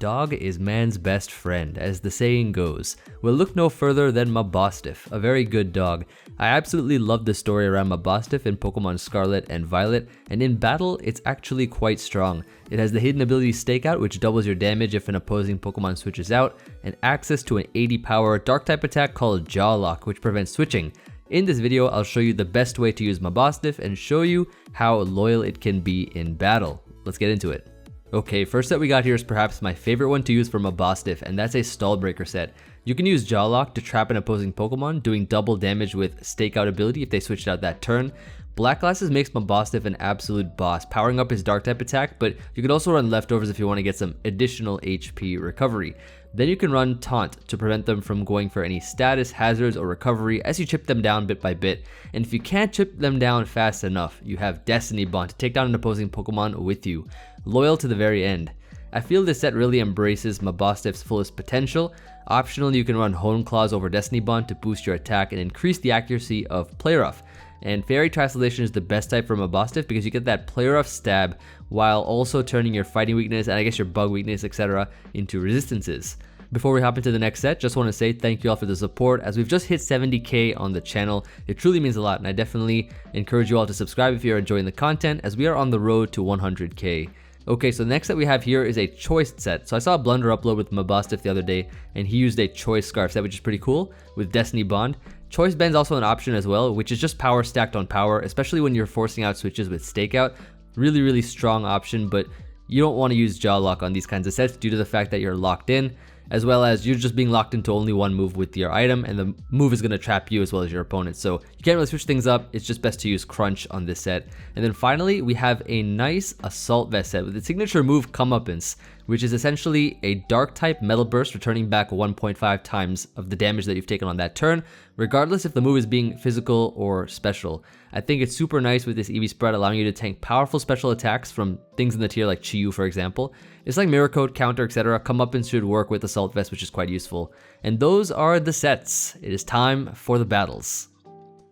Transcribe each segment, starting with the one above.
dog is man's best friend, as the saying goes. We'll look no further than Mabosstiff, a very good dog. I absolutely love the story around Mabosstiff in Pokemon Scarlet and Violet, and in battle, it's actually quite strong. It has the hidden ability Stakeout, which doubles your damage if an opposing Pokemon switches out, and access to an 80 power Dark-type attack called Jaw Lock, which prevents switching. In this video, I'll show you the best way to use Mabosstiff and show you how loyal it can be in battle. Let's get into it. Okay, first set we got here is perhaps my favorite one to use for Mabosstiff, and that's a Stall Breaker set. You can use Jaw Lock to trap an opposing Pokemon, doing double damage with Stakeout ability if they switched out that turn. Black Glasses makes Mabosstiff an absolute boss, powering up his Dark-type attack, but you can also run Leftovers if you want to get some additional HP recovery. Then you can run Taunt to prevent them from going for any status, hazards, or recovery as you chip them down bit by bit. And if you can't chip them down fast enough, you have Destiny Bond to take down an opposing Pokemon with you. Loyal to the very end. I feel this set really embraces Mabosstiff's fullest potential. Optionally, you can run Hone Claws over Destiny Bond to boost your attack and increase the accuracy of Play Rough. And Fairy Terastallization is the best type for Mabosstiff because you get that Play Rough stab while also turning your fighting weakness and I guess your bug weakness, etc. into resistances. Before we hop into the next set, just want to say thank you all for the support as we've just hit 70k on the channel. It truly means a lot, and I definitely encourage you all to subscribe if you're enjoying the content as we are on the road to 100k. Okay, so the next set we have here is a choice set. So I saw a Blunder upload with Mabosstiff the other day, and he used a choice scarf set, which is pretty cool, with Destiny Bond. Choice Band's also an option as well, which is just power stacked on power, especially when you're forcing out switches with Stakeout. Really strong option, but you don't want to use Jaw Lock on these kinds of sets due to the fact that you're locked in, as well as you're just being locked into only one move with your item, and the move is going to trap you as well as your opponent. So you can't really switch things up. It's just best to use Crunch on this set. And then finally, we have a nice Assault Vest set with its signature move Comeuppance, which is essentially a Dark-type Metal Burst, returning back 1.5 times of the damage that you've taken on that turn, regardless if the move is being physical or special. I think it's super nice with this EV spread, allowing you to tank powerful special attacks from things in the tier like Chi-Yu, for example. It's like Mirror Coat, Counter, etc. Comeuppance should work with Assault Vest, which is quite useful. And those are the sets. It is time for the battles.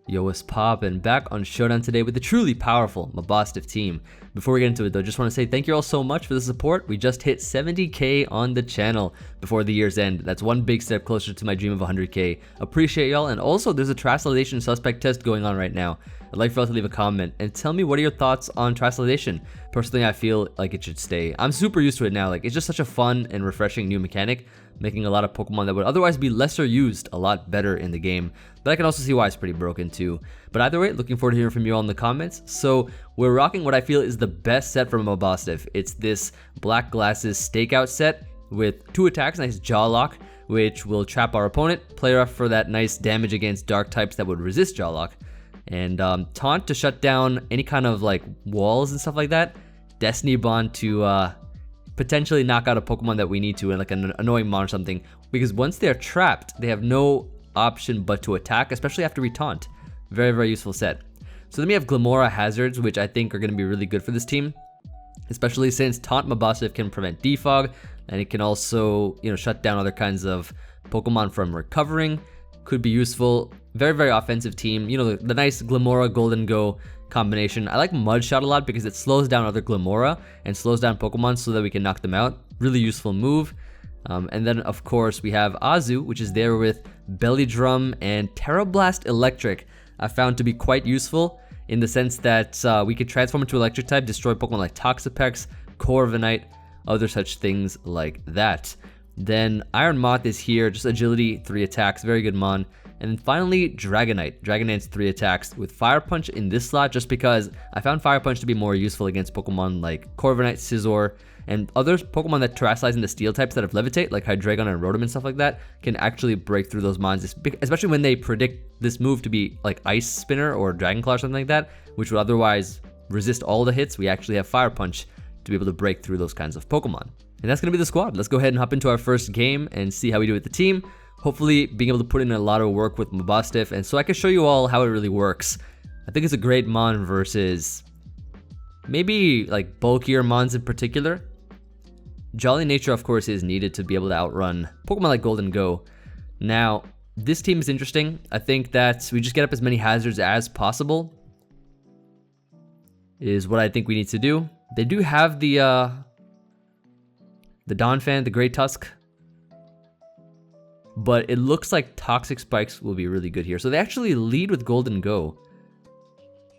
Yo, what's poppin'? Back on Showdown today with the truly powerful Mabosstiff team. Before we get into it though, just want to say thank you all so much for the support. We just hit 70k on the channel before the year's end. That's one big step closer to my dream of 100k. Appreciate y'all, and also there's a Terastallization suspect test going on right now. I'd like for y'all to leave a comment and tell me what are your thoughts on Terastallization. Personally, I feel like it should stay. I'm super used to it now. Like, it's just such a fun and refreshing new mechanic, making a lot of Pokemon that would otherwise be lesser used a lot better in the game. But I can also see why it's pretty broken too. But either way, looking forward to hearing from you all in the comments. So we're rocking what I feel is the best set from Mabosstiff. It's this Black Glasses Stakeout set with 2 attacks, nice Jaw Lock, which will trap our opponent, Play Rough for that nice damage against dark types that would resist Jaw Lock, and Taunt to shut down any kind of like walls and stuff like that, Destiny Bond to potentially knock out a Pokemon that we need to, and like an annoying mon or something, because once they're trapped, they have no option but to attack, especially after we taunt. Very useful set. So then we have Glimmora hazards, which I think are going to be really good for this team, especially since Taunt Mabosstiff can prevent defog, and it can also, you know, shut down other kinds of Pokemon from recovering. Could be useful. Very offensive team. You know, the nice Glimmora Gholdengo combination. I like Mudshot a lot because it slows down other Glimmora and slows down Pokemon so that we can knock them out. Really useful move. And then of course we have Azu, which is there with Belly Drum and Tera Electric. I found to be quite useful in the sense that we could transform into Electric type, destroy Pokemon like Toxapex, Corviknight, other such things like that. Then Iron Moth is here, just agility, 3 attacks, very good mon. And then finally, Dragonite. Dragonite's 3 attacks with Fire Punch in this slot just because I found Fire Punch to be more useful against Pokemon like Corviknight, Scizor, and other Pokemon that Terastallize into Steel types that have Levitate, like Hydreigon and Rotom and stuff like that, can actually break through those mons, especially when they predict this move to be like Ice Spinner or Dragon Claw or something like that, which would otherwise resist all the hits. We actually have Fire Punch to be able to break through those kinds of Pokemon. And that's going to be the squad. Let's go ahead and hop into our first game and see how we do with the team. Hopefully being able to put in a lot of work with Mabosstiff, and so I can show you all how it really works. I think it's a great mon versus maybe like bulkier mons in particular. Jolly nature, of course, is needed to be able to outrun Pokemon like Gholdengo. Now, this team is interesting. I think that we just get up as many hazards as possible is what I think we need to do. They do have the the Donphan, the Great Tusk. But it looks like Toxic Spikes will be really good here. So they actually lead with Gholdengo.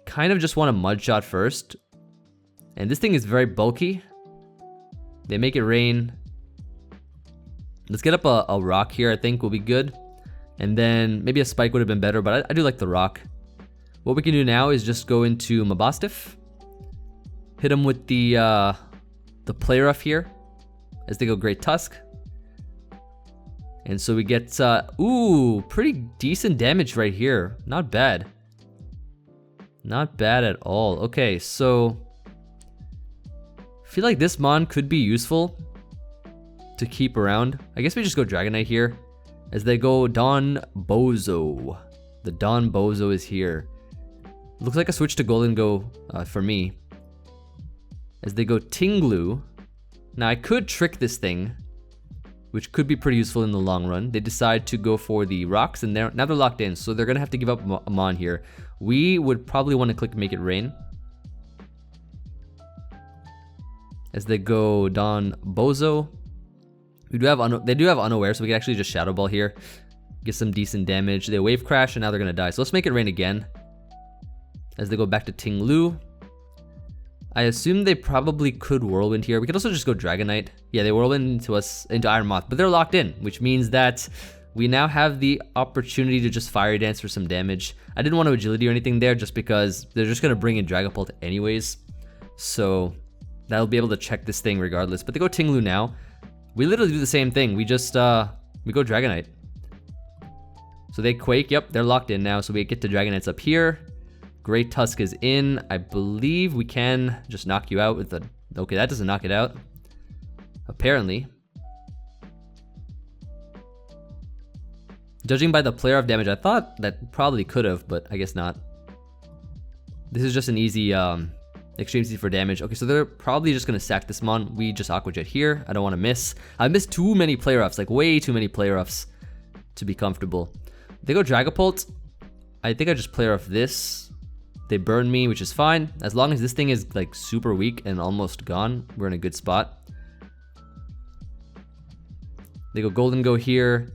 Kind of just want a Mud Shot first. And this thing is very bulky. They make it rain. Let's get up a rock here, I think will be good. And then maybe a spike would have been better, but I do like the rock. What we can do now is just go into Mabosstiff. Hit him with the Play Rough here. As they go Great Tusk. And so we get, ooh, pretty decent damage right here. Not bad. Not bad at all. Okay, so I feel like this Mon could be useful to keep around. I guess we just go Dragonite here. As they go Dondozo. The Dondozo is here. Looks like a switch to Gholdengo for me. As they go Tinglu. Now I could trick this thing, which could be pretty useful in the long run. They decide to go for the rocks, and now they're locked in, so they're gonna have to give up a Mon here. We would probably want to click Make It Rain. As they go Dondozo. They do have Unaware, so we can actually just Shadow Ball here. Get some decent damage. They Wave Crash, and now they're gonna die. So let's Make It Rain again. As they go back to Tinglu. I assume they probably could Whirlwind here. We could also just go Dragonite. Yeah, they Whirlwind into Iron Moth, but they're locked in, which means that we now have the opportunity to just Fiery Dance for some damage. I didn't want to Agility or anything there just because they're just gonna bring in Dragapult anyways. So that'll be able to check this thing regardless. But they go Tinglu now. We literally do the same thing. We just we go Dragonite. So they Quake. Yep, they're locked in now. So we get to Dragonites up here. Great Tusk is in. I believe we can just knock you out with the... Okay, that doesn't knock it out. Apparently. Judging by the player of damage, I thought that probably could have, but I guess not. This is just an easy Extreme C for damage. Okay, so they're probably just gonna sack this Mon. We just Aqua Jet here. I don't want to miss. I missed too many play roughs, like way too many play roughs to be comfortable. They go Dragapult. I think I just play rough this. They burn me, which is fine. As long as this thing is like super weak and almost gone, we're in a good spot. They go Gholdengo here.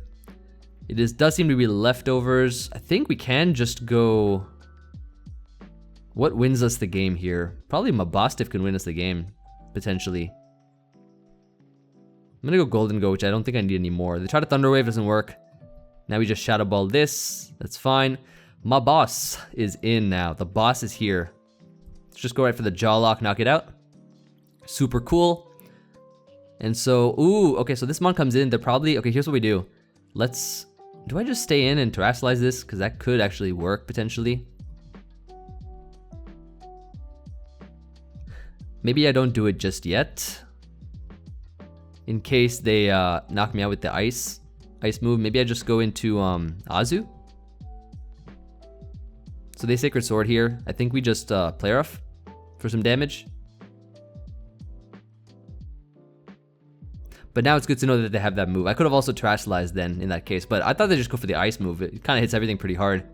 Does seem to be leftovers. I think we can just go... What wins us the game here? Probably Mabosstiff can win us the game, potentially. I'm gonna go Gholdengo, which I don't think I need anymore. They try to Thunder Wave, doesn't work. Now we just Shadow Ball this. That's fine. My boss is in now. The boss is here. Let's just go right for the Jaw Lock, knock it out. Super cool. And so, ooh, okay, so this Mon comes in. They're probably... Okay, here's what we do. Let's... Do I just stay in and Terastallize this? Because that could actually work, potentially. Maybe I don't do it just yet. In case they knock me out with the ice move. Maybe I just go into Azu. So they Sacred Sword here. I think we just play rough for some damage. But now it's good to know that they have that move. I could have also Terastallized then in that case, but I thought they just go for the ice move. It kind of hits everything pretty hard.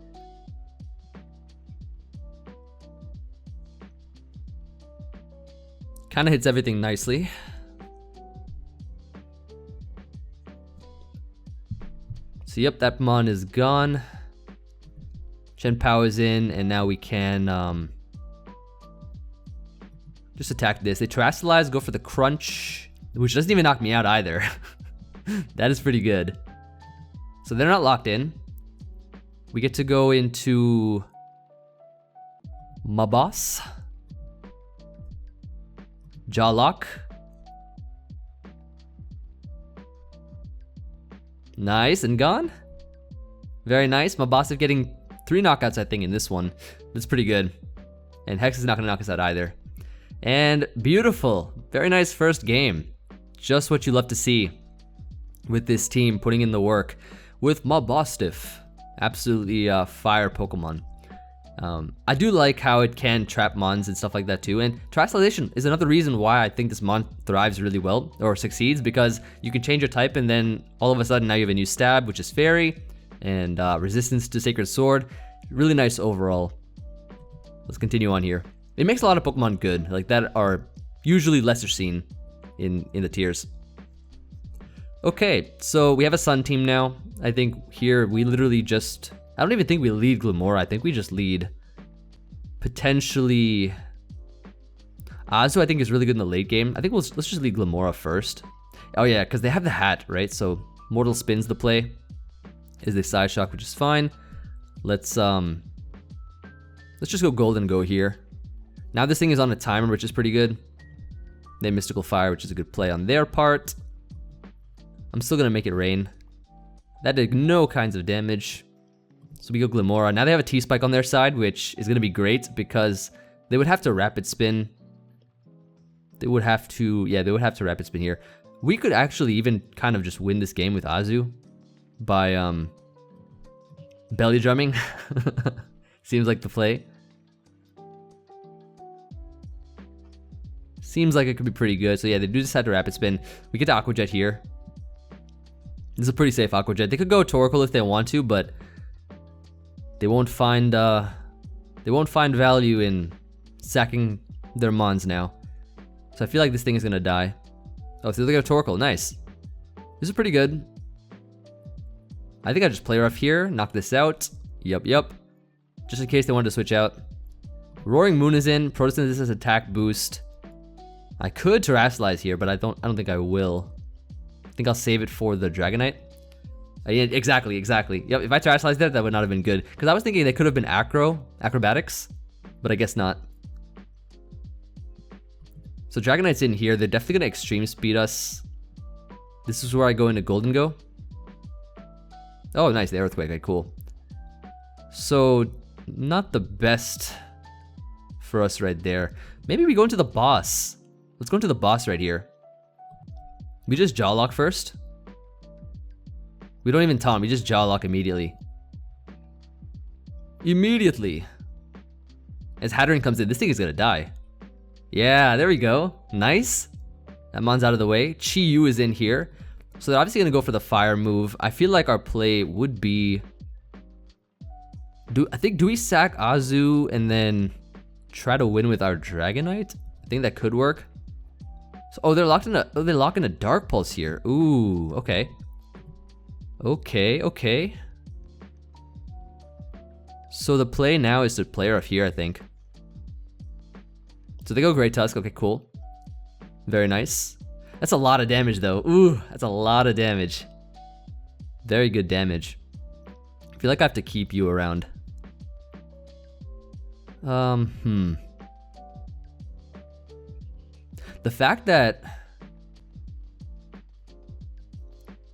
Kind of hits everything nicely. So yep, that Mon is gone. Shenpao is in, and now we can just attack this. They Terastallize, go for the Crunch, which doesn't even knock me out either. That is pretty good. So they're not locked in. We get to go into Maboss. Jaw Lock. Nice, and gone. Very nice. Mabosstiff getting 3 knockouts, I think, in this one. That's pretty good. And Hex is not gonna knock us out either. And beautiful. Very nice first game. Just what you love to see with this team putting in the work with Mabosstiff. Absolutely fire Pokemon. I do like how it can trap Mons and stuff like that too, and Terastallization is another reason why I think this Mon thrives really well, or succeeds, because you can change your type and then all of a sudden now you have a new stab, which is Fairy, and resistance to Sacred Sword. Really nice overall. Let's continue on here. It makes a lot of Pokemon good, like that are usually lesser seen in the tiers. Okay, so we have a Sun team now. I think here we literally just... I don't even think we lead Glimmora. I think we just lead potentially... Azu I think is really good in the late game. I think let's just lead Glimmora first. Oh yeah, because they have the hat, right? So Mortal Spin's the play. Is the Side Shock, which is fine. Let's just go Gholdengo here. Now this thing is on a timer, which is pretty good. They Mystical Fire, which is a good play on their part. I'm still gonna make it rain. That did no kinds of damage. So we go Glimmora. Now they have a T-Spike on their side, which is gonna be great because they would have to Rapid Spin. They would have to, yeah, they would have to Rapid Spin here. We could actually even kind of just win this game with Azu by belly drumming. Seems like the play. Seems like it could be pretty good. So yeah, they do decide to Rapid Spin. We get to Aqua Jet here. This is a pretty safe Aqua Jet. They could go Torkoal if they want to, but they won't find value in sacking their Mons now. So I feel like this thing is gonna die. Oh, so they got a Torkoal. Nice. This is pretty good. I think I just play rough here, knock this out. Yup. Just in case they wanted to switch out. Roaring Moon is in. Protestant this as attack boost. I could Terastallize here, but I don't think I will. I think I'll save it for the Dragonite. Yeah, exactly. Yep, if I Terastallized that would not have been good. Because I was thinking they could have been acrobatics, but I guess not. So Dragonite's in here. They're definitely gonna extreme speed us. This is where I go into Gholdengo. Oh, nice, the Earthquake. Okay, cool. So not the best for us right there. Maybe we go into the boss. Let's go into the boss right here. We just Jaw Lock first. We don't even taunt, we just Jaw Lock immediately. As Hatterene comes in, this thing is gonna die. Yeah, there we go. Nice. That Mon's out of the way. Chi-Yu is in here. So they're obviously gonna go for the fire move. I feel like our play would be... Do we sack Azu and then try to win with our Dragonite? I think that could work. So, oh, they're locked in a Dark Pulse here. Ooh, okay. Okay. So the play now is to play rough here, I think. So they go Great Tusk. Okay, cool. Very nice. That's a lot of damage, though. Ooh, that's a lot of damage. Very good damage. I feel like I have to keep you around. The fact that...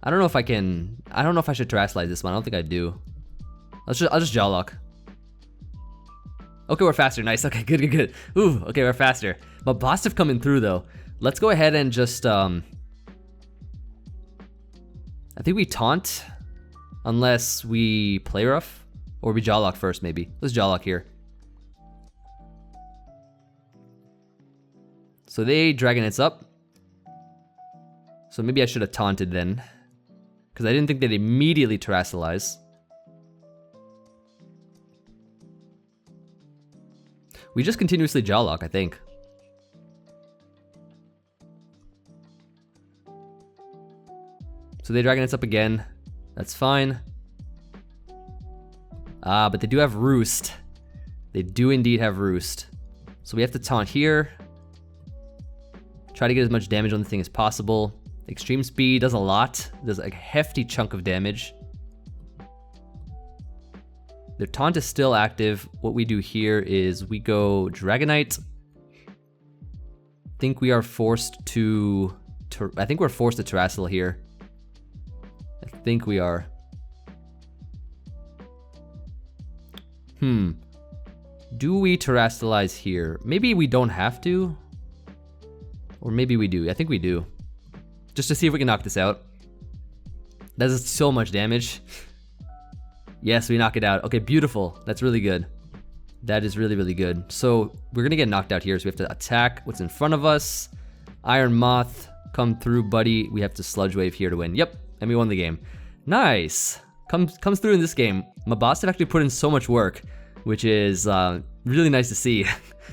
I don't know if I should Terastallize this one. I don't think I do. I'll just Jaw Lock. Okay, we're faster. Nice. Okay, good. Ooh, okay, we're faster. Mabosstiff coming through, though. Let's go ahead and just, I think we Taunt, unless we play rough, or we Jaw Lock first, maybe. Let's Jaw Lock here. So they Dragonite's up. So maybe I should have taunted then, because I didn't think they'd immediately Terastallize. We just continuously Jaw Lock, I think. So they Dragonite's up again. That's fine. But they do have Roost. They do indeed have Roost. So we have to taunt here. Try to get as much damage on the thing as possible. Extreme Speed does a lot. Does a hefty chunk of damage. Their taunt is still active. What we do here is we go Dragonite. I think we are forced to... I think we're forced to Terastal here. I think we are. Do we Terastallize here? Maybe we don't have to. Or maybe we do. I think we do. Just to see if we can knock this out. That is so much damage. Yes, we knock it out. Okay, beautiful. That's really good. That is really, really good. So we're gonna get knocked out here, so we have to attack what's in front of us. Iron Moth, come through, buddy. We have to Sludge Wave here to win. Yep, and we won the game. Nice. Comes through in this game. Mabosstiff actually put in so much work, which is really nice to see.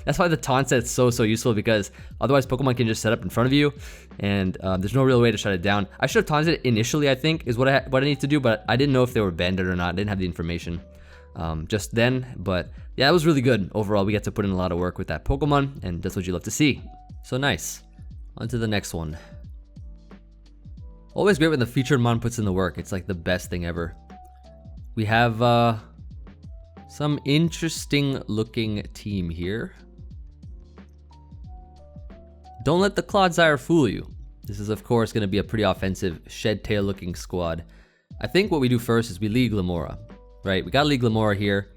That's why the taunt set's so useful, because otherwise Pokemon can just set up in front of you, and there's no real way to shut it down. I should have taunted it initially, I think, is what I need to do, but I didn't know if they were banded or not. I didn't have the information just then, but yeah, it was really good. Overall, we get to put in a lot of work with that Pokemon, and that's what you love to see. So nice. On to the next one. Always great when the featured mon puts in the work. It's like the best thing ever. We have some interesting looking team here. Don't let the Clodsire fool you. This is of course going to be a pretty offensive shed tail looking squad. I think what we do first is we lead Glimmora. Right, we got to lead Glimmora here.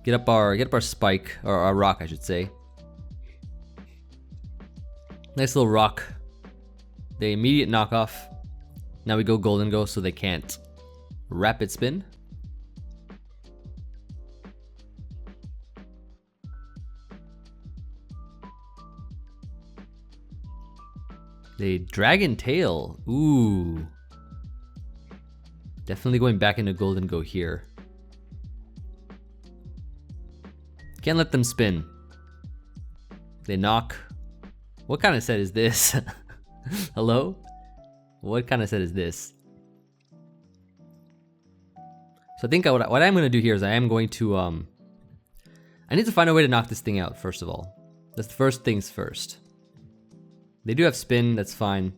Get up our spike, or our rock I should say. Nice little rock. The immediate knockoff. Now we go Gholdengo so they can't. Rapid spin. The Dragon Tail. Ooh. Definitely going back into Gholdengo here. Can't let them spin. They knock. What kind of set is this? Hello? What kind of set is this? So I think what I'm going to do here is I am going to I need to find a way to knock this thing out first of all. That's the first things first. They do have spin, that's fine.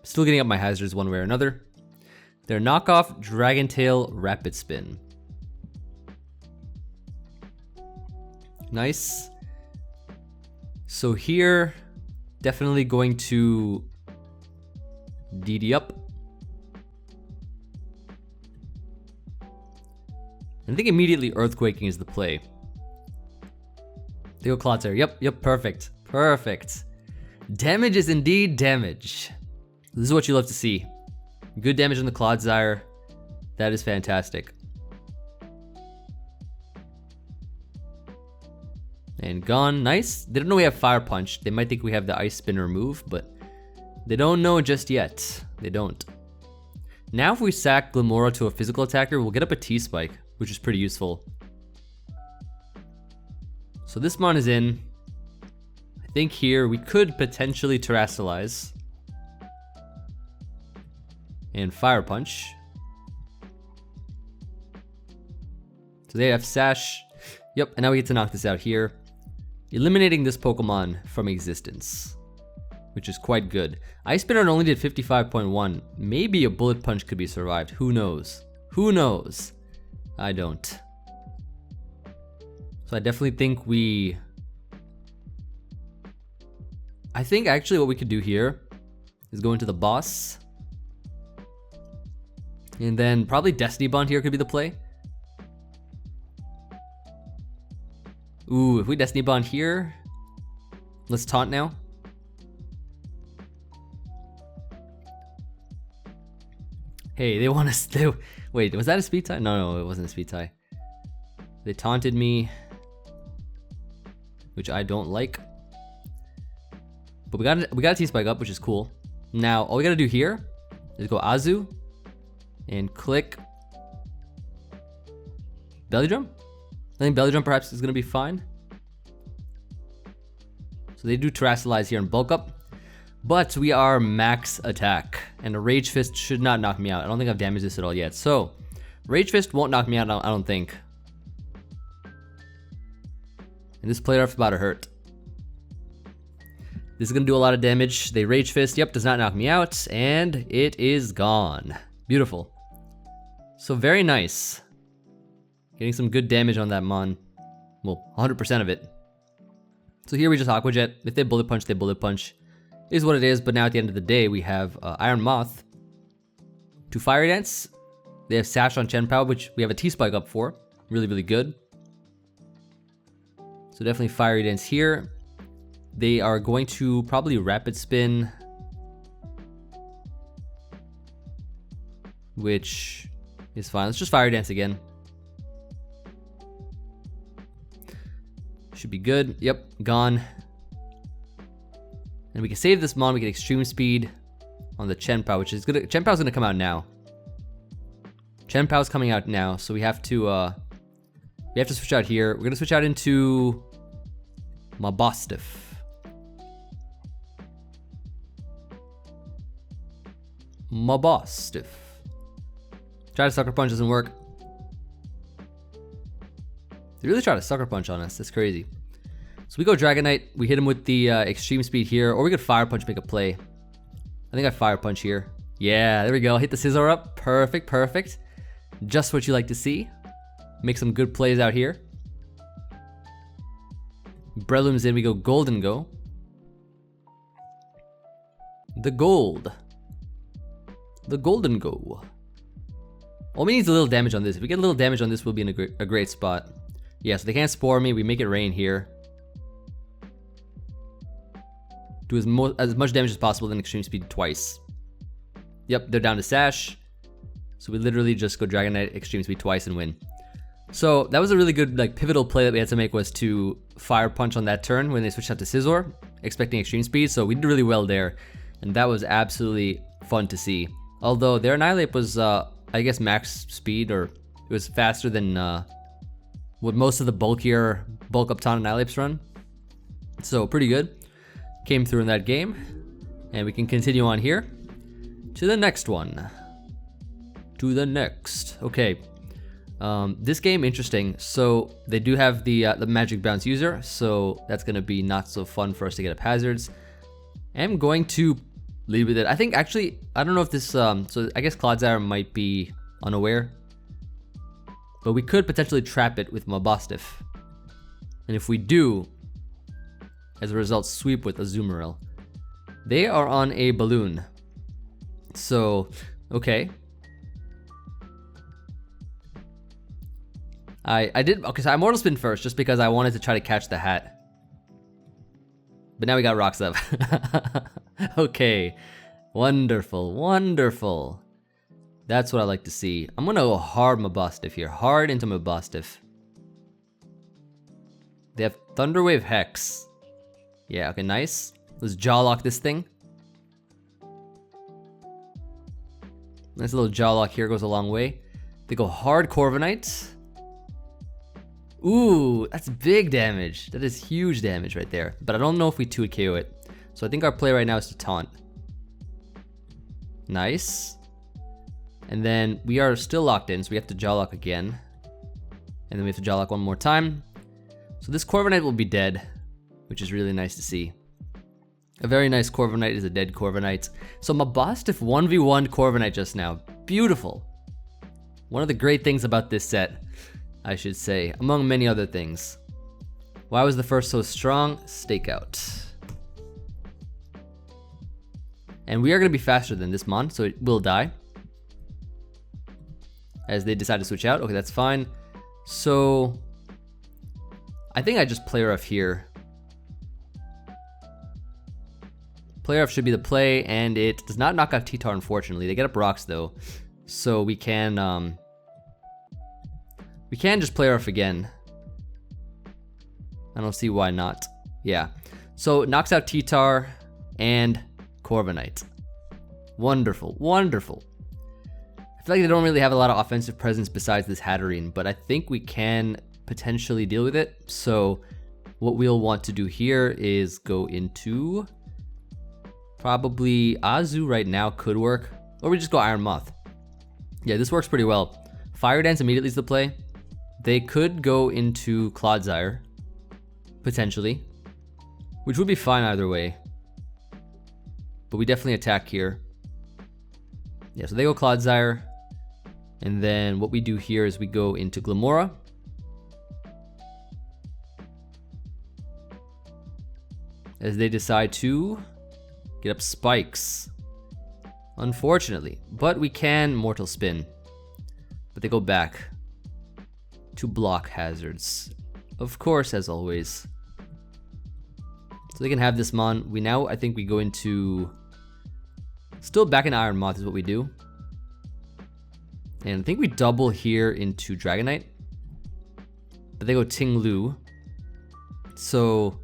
Still getting up my hazards one way or another. Their knockoff Dragon Tail Rapid Spin. Nice. So here, definitely going to DD up. I think immediately Earthquaking is the play. They go Clodsire. Yep, perfect. Perfect. Damage is indeed damage. This is what you love to see. Good damage on the Clodsire. That is fantastic. And gone. Nice. They don't know we have Fire Punch. They might think we have the Ice Spinner move, but they don't know just yet. They don't. Now if we sack Glimmora to a physical attacker, we'll get up a T-Spike, which is pretty useful. So this mon is in. I think here we could potentially Terastallize. And Fire Punch. So they have Sash. Yep, and now we get to knock this out here. Eliminating this Pokemon from existence, which is quite good. Ice Spinner only did 55.1. Maybe a Bullet Punch could be survived. Who knows? Who knows? I don't. So I definitely think I think actually what we could do here is go into the boss. And then probably Destiny Bond here could be the play. Ooh, if we Destiny Bond here, let's taunt now. Hey, they want us to. Wait, was that a speed tie? No, it wasn't a speed tie. They taunted me, which I don't like. But we got a T-Spike up, which is cool. Now, all we gotta do here is go Azu and click Belly Drum. I think Belly Drum perhaps is gonna be fine. So they do Terastallize here and bulk up. But we are max attack, and a Rage Fist should not knock me out. I don't think I've damaged this at all yet. So, Rage Fist won't knock me out, I don't think. And this Play Rough is about to hurt. This is going to do a lot of damage. They Rage Fist, yep, does not knock me out, and it is gone. Beautiful. So very nice. Getting some good damage on that Mon. Well, 100% of it. So here we just Aqua Jet. If they Bullet Punch, they Bullet Punch. Is what it is, but now at the end of the day, we have Iron Moth to Fire Dance. They have Sash on Chenpao, which we have a T-Spike up for. Really, really good. So definitely Fire Dance here. They are going to probably Rapid Spin, which is fine. Let's just Fire Dance again. Should be good. Yep, gone. And we can save this Mon, we get Extreme Speed on the Chenpao, which is good. Chenpao's gonna come out now. Chien-Pao's coming out now, so we have to switch out here. We're gonna switch out into Mabosstiff. Mabosstiff. Try to Sucker Punch, doesn't work. They really try to Sucker Punch on us, that's crazy. So we go Dragonite, we hit him with the Extreme Speed here, or we could Fire Punch, make a play. I think I Fire Punch here. Yeah, there we go, hit the Scizor up, perfect, perfect. Just what you like to see. Make some good plays out here. Breloom's in, we go Gholdengo. The Gold. The Gholdengo. Only needs a little damage on this. If we get a little damage on this, we'll be in a great spot. Yeah, so they can't Spore me, we make it rain here. Do as much damage as possible, then Extreme Speed twice. Yep, they're down to Sash. So we literally just go Dragonite, Extreme Speed twice and win. So that was a really good like pivotal play that we had to make, was to Fire Punch on that turn when they switched out to Scizor, expecting Extreme Speed. So we did really well there, and that was absolutely fun to see. Although their Annihilate was, I guess, max speed, or it was faster than what most of the bulkier bulk up Taunt Annihilates run. So pretty good. Came through in that game, and we can continue on here to the next one. To the next. Okay. This game, interesting. So they do have the Magic Bounce user, so that's gonna be not so fun for us to get up hazards. I'm going to lead with it. I think actually, I don't know if this, so I guess Clodsire might be unaware, but we could potentially trap it with Mabosstiff. And if we do, as a result, sweep with Azumarill. They are on a balloon. So, okay. Okay, so I Mortal Spin first, just because I wanted to try to catch the hat. But now we got Rocks up. Okay, wonderful, wonderful. That's what I like to see. I'm gonna go hard Mabosstiff here, hard into Mabosstiff. They have Thunder Wave Hex. Yeah, okay, nice. Let's Jaw Lock this thing. Nice little Jaw Lock here, goes a long way. They go hard Corviknight. Ooh, that's big damage. That is huge damage right there. But I don't know if we 2-would KO it. So I think our play right now is to Taunt. Nice. And then we are still locked in, so we have to Jaw Lock again. And then we have to Jaw Lock one more time. So this Corviknight will be dead, which is really nice to see. A very nice Corviknight is a dead Corviknight. So Mabosstiff 1v1 Corviknight just now. Beautiful. One of the great things about this set, I should say, among many other things. Why was the first so strong? Stakeout. And we are going to be faster than this Mon, so it will die. As they decide to switch out. Okay, that's fine. So I think I just play rough here. Play rough should be the play, and it does not knock out T-Tar, unfortunately. They get up Rocks though, so we can just play rough again. I don't see why not. Yeah. So it knocks out T-Tar and Corviknight. Wonderful, wonderful. I feel like they don't really have a lot of offensive presence besides this Hatterene, but I think we can potentially deal with it. So what we'll want to do here is go into probably Azu right now could work, or we just go Iron Moth. Yeah, this works pretty well. Fire Dance immediately is the play. They could go into Clodsire, potentially, which would be fine either way. But we definitely attack here. Yeah, so they go Clodsire, and then what we do here is we go into Glimmora. As they decide to get up Spikes, unfortunately. But we can Mortal Spin. But they go back to block hazards. Of course, as always. So they can have this Mon. We now, I think we go into... Still back in Iron Moth is what we do. And I think we double here into Dragonite. But they go Ting Lu. So,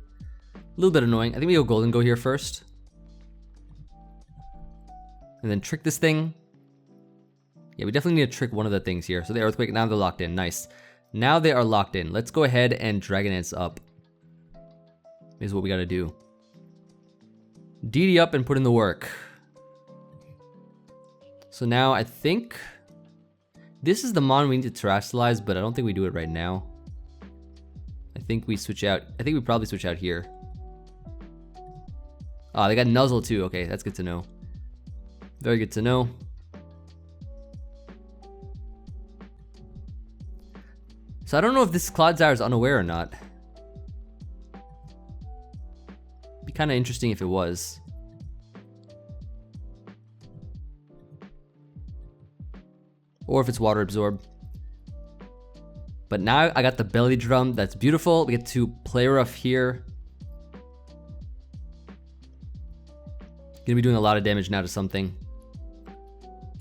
a little bit annoying. I think we go Gholdengo here first. And then trick this thing. Yeah, we definitely need to trick one of the things here. So the Earthquake, now they're locked in. Nice. Now they are locked in. Let's go ahead and Dragonance up. Is what we gotta do. DD up and put in the work. So now I think this is the Mon we need to Terastallize, but I don't think we do it right now. I think we switch out. I think we probably switch out here. Ah, they got Nuzzle too. Okay, that's good to know. Very good to know. So I don't know if this Clodsire is unaware or not. Be kind of interesting if it was. Or if it's water absorbed. But now I got the Belly Drum. That's beautiful. We get to play rough here. Gonna be doing a lot of damage now to something.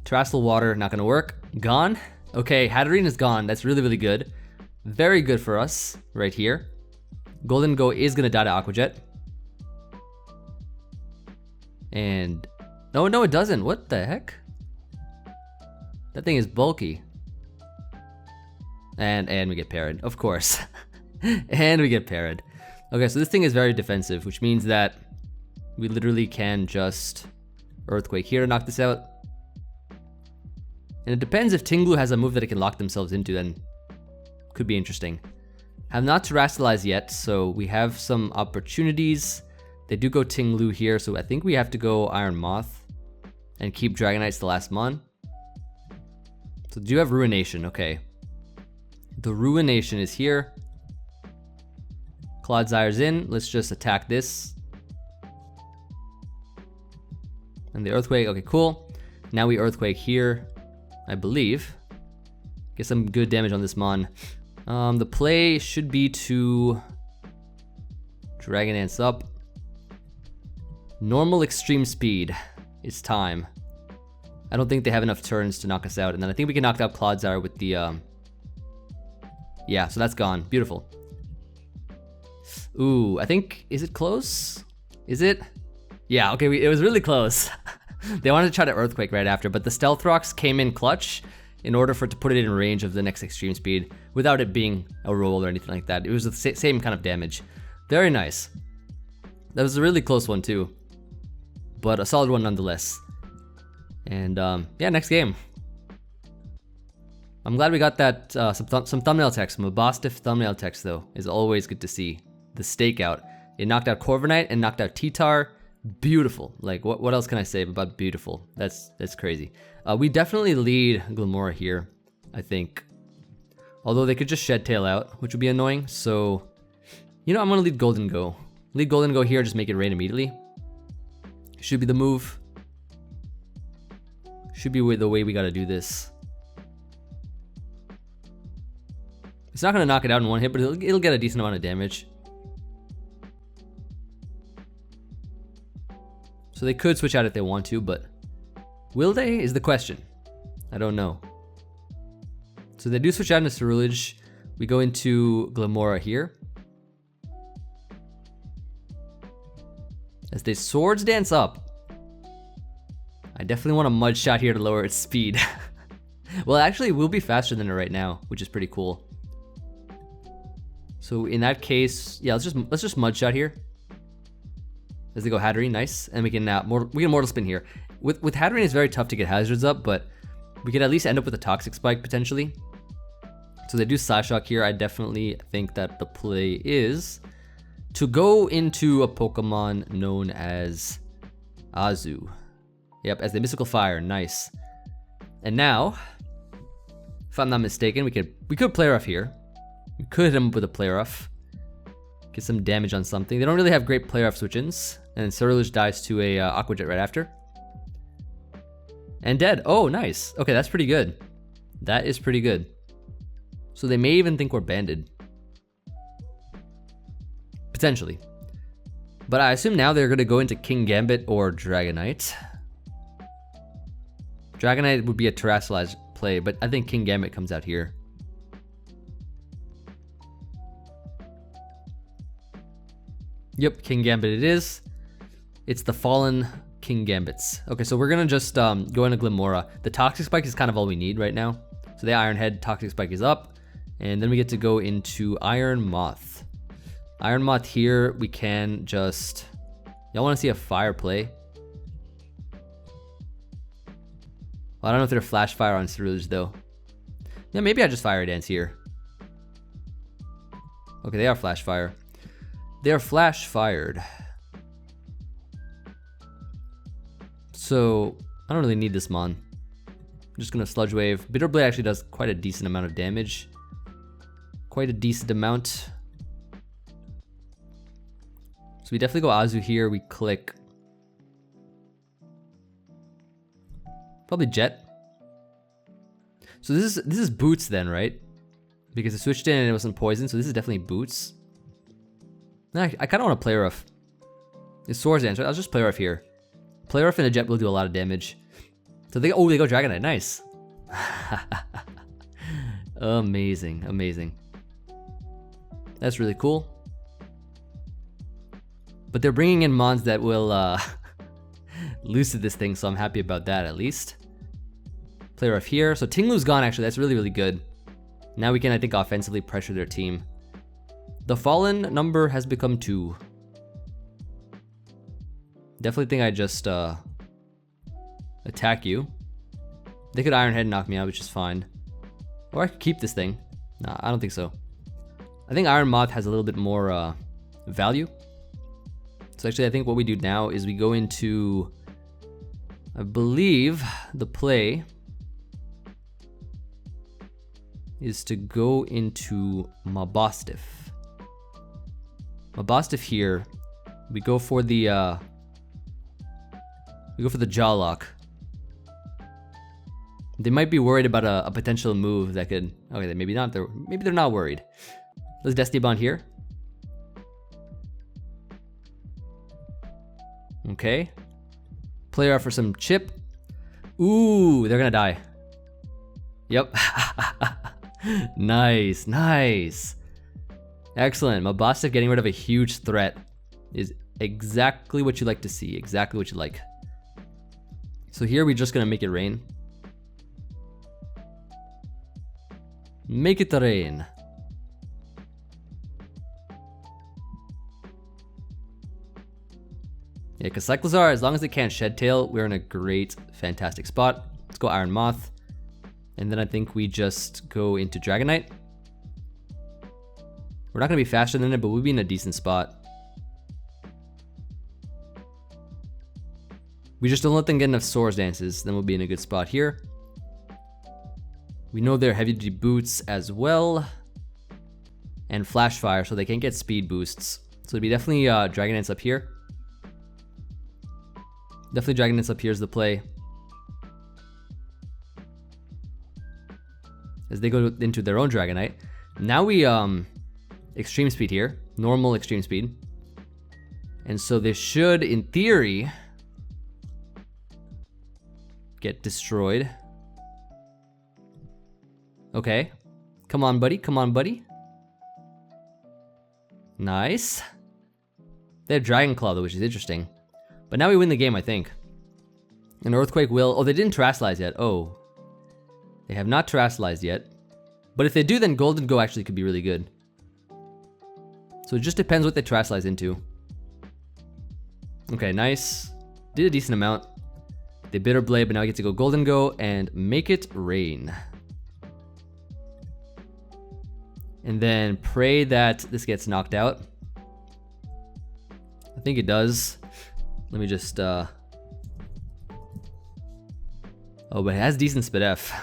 Terastal Water, not gonna work. Gone. Okay, Hatterene is gone. That's really, really good. Very good for us right here. Gholdengo is gonna die to Aqua Jet. And no, it doesn't. What the heck? That thing is bulky. And we get parried, of course. And we get parried. Okay, so this thing is very defensive, which means that we literally can just Earthquake here to knock this out. And it depends if Tinglu has a move that it can lock themselves into, then could be interesting. Have not Terastallized yet, so we have some opportunities. They do go Tinglu here, so I think we have to go Iron Moth and keep Dragonites the last mon. So do you have Ruination? Okay. The Ruination is here. Clodsire's in. Let's just attack this. And the Earthquake. Okay, cool. Now we Earthquake here, I believe. Get some good damage on this mon. The play should be to Dragonance up. Normal extreme speed. It's time. I don't think they have enough turns to knock us out. And then I think we can knock out Clodsire with the... Yeah, so that's gone. Beautiful. Ooh, I think... Is it close? Is it? Yeah, okay, it was really close. They wanted to try to Earthquake right after, but the Stealth Rocks came in clutch in order for it to put it in range of the next extreme speed without it being a roll or anything like that. It was the same kind of damage. Very nice. That was a really close one too, but a solid one nonetheless. And yeah, next game. I'm glad we got that some thumbnail text. Mabosstiff thumbnail text though is always good to see. The Stakeout. It knocked out Corviknight and knocked out T-Tar. Beautiful. Like what else can I say about beautiful? That's crazy. We definitely lead Glimmora here, I think. Although they could just Shed Tail out, which would be annoying. So, you know, I'm gonna lead Gholdengo. Lead Gholdengo here, just make it rain immediately. Should be the move. Should be the way we gotta do this. It's not gonna knock it out in one hit, but it'll get a decent amount of damage. So they could switch out if they want to, but will they is the question. I don't know. So they do switch out into Ceruledge. We go into Glimmora here. As they Swords Dance up. I definitely want a Mud Shot here to lower its speed. Well, actually, we'll be faster than it right now, which is pretty cool. So in that case, yeah, let's just Mud Shot here. As they go Hatterene, nice, and we can Mortal Spin here. With Hatterene, it's very tough to get hazards up, but we could at least end up with a Toxic Spike potentially. So they do Psyshock here. I definitely think that the play is to go into a Pokemon known as Azu. Yep, as the Mystical Fire, nice. And now, if I'm not mistaken, we could Play Rough here. We could hit him up with a Play Rough. Get some damage on something. They don't really have great Play Rough switch-ins. And Ceruledge dies to a Aqua Jet right after. And dead. Oh, nice. Okay, that's pretty good. That is pretty good. So they may even think we're banded. Potentially. But I assume now they're going to go into King Gambit or Dragonite. Dragonite would be a Terastallized play, but I think King Gambit comes out here. Yep, King Gambit it is. It's the Fallen King Gambits. Okay, so we're gonna just go into Glimmora. The Toxic Spike is kind of all we need right now. So the Iron Head, Toxic Spike is up. And then we get to go into Iron Moth. Iron Moth here, we can just... Y'all wanna see a fire play? Well, I don't know if they're Flash Fire on Ceruledge though. Yeah, maybe I just Fire Dance here. Okay, they are Flash Fire. They are Flash Fired. So, I don't really need this Mon. I'm just gonna Sludge Wave. Bitter Blade actually does quite a decent amount of damage. Quite a decent amount. So we definitely go Azu here. We click. Probably Jet. So this is Boots then, right? Because it switched in and it wasn't poison, so this is definitely Boots. Nah, I kind of want to Play Rough. It's Swords Dance, right? I'll just Play Rough here. Play Rough and a Jet will do a lot of damage. So they go Dragonite, nice. Amazing, amazing. That's really cool. But they're bringing in mons that will lucid this thing, so I'm happy about that at least. Play Rough here. So Tinglu's gone actually, that's really, really good. Now we can, I think, offensively pressure their team. The Fallen number has become 2. Definitely think I just attack you. They could Iron Head and knock me out, which is fine. Or I could keep this thing. Nah, I don't think so. I think Iron Moth has a little bit more value. So actually I think what we do now is we go into, I believe the play is to go into Mabosstiff. Mabosstiff here, we go for the Jaw Lock. They might be worried about a potential move that could, okay, maybe not, maybe they're not worried. Let's Destiny Bond here. Okay. Play off for some chip. Ooh, they're gonna die. Yep. Nice, nice. Excellent. Mabosstiff getting rid of a huge threat is exactly what you like to see. Exactly what you like. So here we're just gonna make it rain. Make it rain. Yeah, because Cyclizar, as long as they can't Shed Tail, we're in a great, fantastic spot. Let's go Iron Moth. And then I think we just go into Dragonite. We're not going to be faster than it, but we'll be in a decent spot. We just don't let them get enough Swords Dances, then we'll be in a good spot here. We know they're heavy duty boots as well. And Flash Fire, so they can't get speed boosts. So it'd be definitely Dragonites up here. Definitely Dragonites up here is the play. As they go into their own Dragonite. Now we Extreme Speed here. Normal Extreme Speed. And so they should, in theory, get destroyed. Okay. Come on, buddy. Come on, buddy. Nice. They have Dragon Claw, though, which is interesting. But now we win the game, I think. An Earthquake will... Oh, they didn't Terastallize yet. Oh. They have not Terastallized yet. But if they do, then Gholdengo actually could be really good. So it just depends what they Terastallize into. Okay, nice. Did a decent amount. They Bitter Blade, but now I get to go Gholdengo and make it rain. And then pray that this gets knocked out. I think it does. Let me just, Oh, but it has decent Spit F.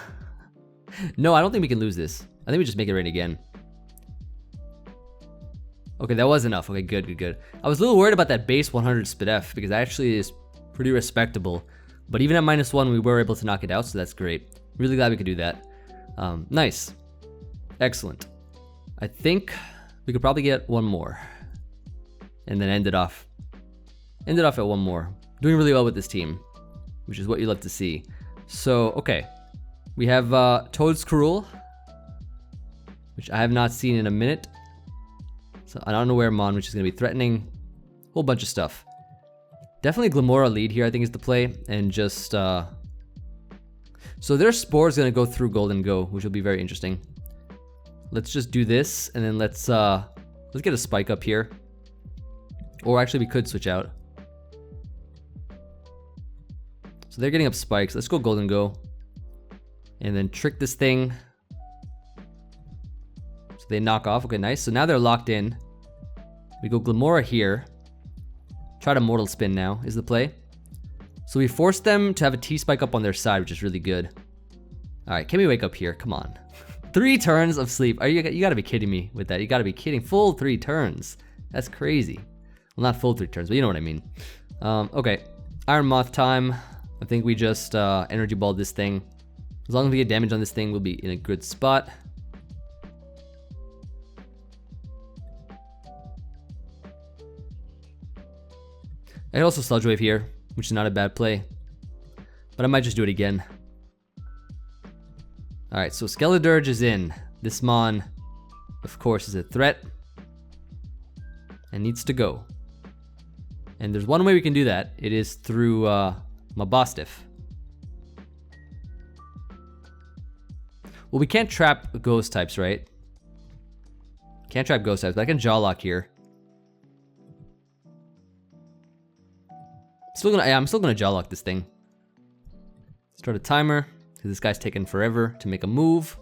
No, I don't think we can lose this. I think we just make it rain again. Okay, that was enough. Okay, good, good, good. I was a little worried about that base 100 Spit F because that actually is pretty respectable. But even at -1, we were able to knock it out, so that's great. Really glad we could do that. Nice. Excellent. I think we could probably get one more. And then end it off. Ended off at one more. Doing really well with this team, which is what you love to see. So, okay. We have Toedscruel, which I have not seen in a minute. So I don't know where Mon, which is going to be threatening. Whole bunch of stuff. Definitely Glimmora lead here, I think, is the play. And just, so their Spore is going to go through Gholdengo, which will be very interesting. Let's just do this, and then let's get a spike up here. Or actually, we could switch out. So they're getting up spikes. Let's go Gholdengo. And then trick this thing. So they knock off. Okay, nice. So now they're locked in. We go Glimmora here. Try to Mortal Spin now is the play. So we force them to have a T-Spike up on their side, which is really good. Alright, can we wake up here? Come on. 3 turns of sleep. You gotta be kidding me with that. You gotta be kidding. Full 3 turns. That's crazy. Well, not full 3 turns, but you know what I mean. Okay. Iron Moth time. I think we just Energy Ball this thing. As long as we get damage on this thing, we'll be in a good spot. I could also Sludge Wave here, which is not a bad play. But I might just do it again. Alright, so Skeledirge is in. This Mon, of course, is a threat. And needs to go. And there's one way we can do that. It is through Mabosstiff. Well, we can't trap ghost types, right? Can't trap ghost types, but I can Jaw Lock here. I'm still gonna Jaw Lock this thing. Start a timer, because this guy's taking forever to make a move.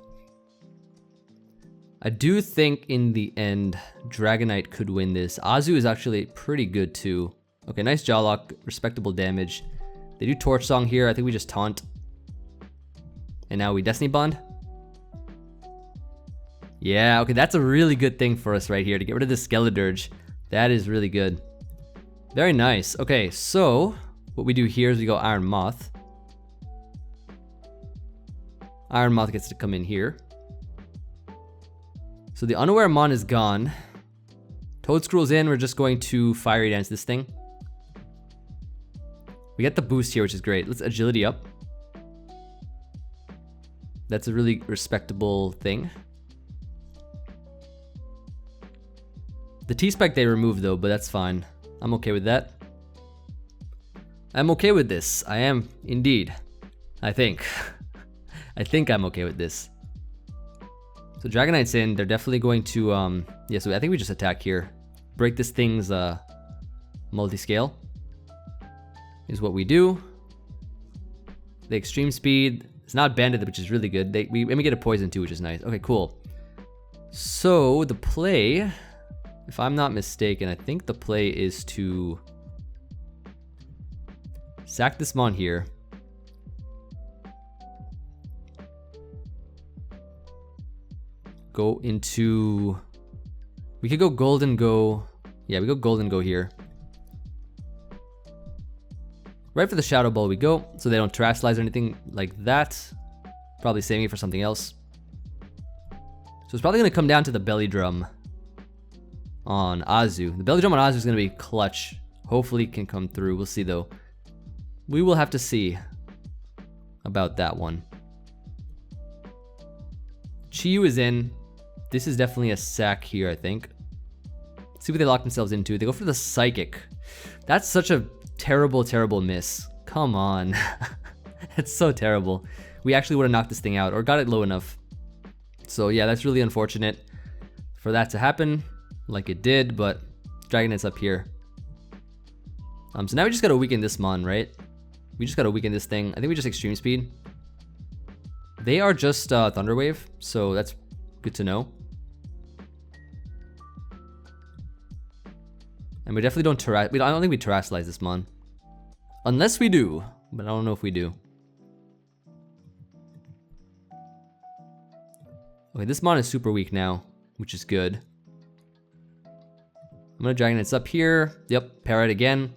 I do think in the end, Dragonite could win this. Azu is actually pretty good too. Okay, nice Jaw Lock, respectable damage. They do Torch Song here. I think we just Taunt. And now we Destiny Bond. Yeah, okay, that's a really good thing for us right here, to get rid of this Skeledirge. That is really good. Very nice. Okay, so what we do here is we go Iron Moth. Iron Moth gets to come in here. So the Unaware Mon is gone. Toadscruel's in. We're just going to Fiery Dance this thing. We get the boost here, which is great. Let's Agility up. That's a really respectable thing. The T-Spike they removed though, but that's fine. I'm okay with that. I'm okay with this. I am indeed. I think. I think I'm okay with this. So Dragonite's in. They're definitely going to, yeah, so I think we just attack here. Break this thing's multi-scale is what we do. The extreme speed. It's not banded, which is really good. And we get a poison too, which is nice. Okay, cool. So the play, if I'm not mistaken, I think the play is to sack this Mon here. Go into... We could go Gholdengo. Yeah, we go Gholdengo here. Right for the Shadow Ball we go, so they don't Terastallization or anything like that. Probably saving it for something else. So it's probably going to come down to the Belly Drum on Azu. The Belly Drum on Azu is going to be clutch. Hopefully it can come through. We'll see though. We will have to see about that one. Chi-Yu is in. This is definitely a sack here, I think. Let's see what they lock themselves into. They go for the Psychic. That's such a terrible, terrible miss. Come on. It's so terrible. We actually would have knocked this thing out or got it low enough. So yeah, that's really unfortunate for that to happen like it did, but Dragonite's up here. So now we just gotta weaken this Mon, right? We just gotta weaken this thing. I think we just Extreme Speed. They are just Thunder Wave, so that's good to know. And we definitely don't I don't think we Terastallize this Mon. Unless we do, but I don't know if we do. Okay, this Mon is super weak now, which is good. I'm gonna Dragonite's up here. Yep, Parrot again.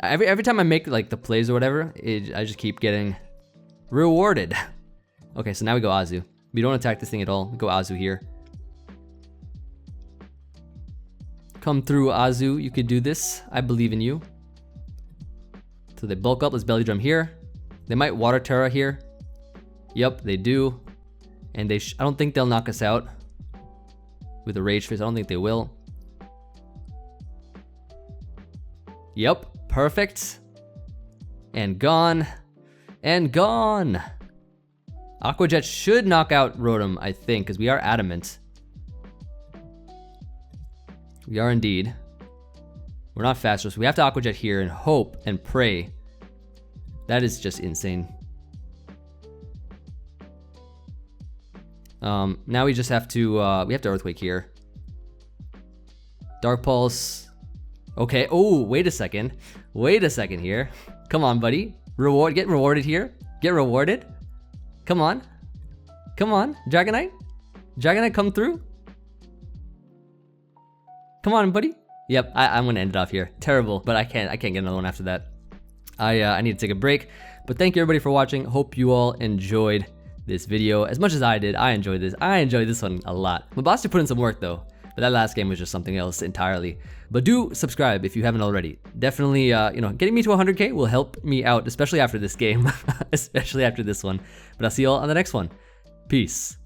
Every time I make like the plays or whatever, I just keep getting rewarded. Okay, so now we go Azu. We don't attack this thing at all. We go Azu here. Come through, Azu. You could do this. I believe in you. So they bulk up. Let's Belly Drum here. They might Water Tera here. Yep, they do. And I don't think they'll knock us out with a Rage Face. I don't think they will. Yep, perfect. And gone. And gone. Aqua Jet should knock out Rotom, I think, because we are adamant. We are indeed. We're not faster, so we have to Aqua Jet here and hope and pray. That is just insane. Now we just have to, we have to Earthquake here. Dark Pulse. Okay, oh, wait a second. Wait a second here. Come on, buddy. Get rewarded here. Get rewarded. Come on. Come on, Dragonite. Dragonite, come through. Come on, buddy. Yep, I'm gonna end it off here. Terrible, but I can't get another one after that. I need to take a break. But thank you everybody for watching. Hope you all enjoyed this video as much as I did. I enjoyed this. I enjoyed this one a lot. Mabosstiff put in some work though, but that last game was just something else entirely. But do subscribe if you haven't already. Definitely, you know, getting me to 100K will help me out, especially after this game, especially after this one. But I'll see you all on the next one. Peace.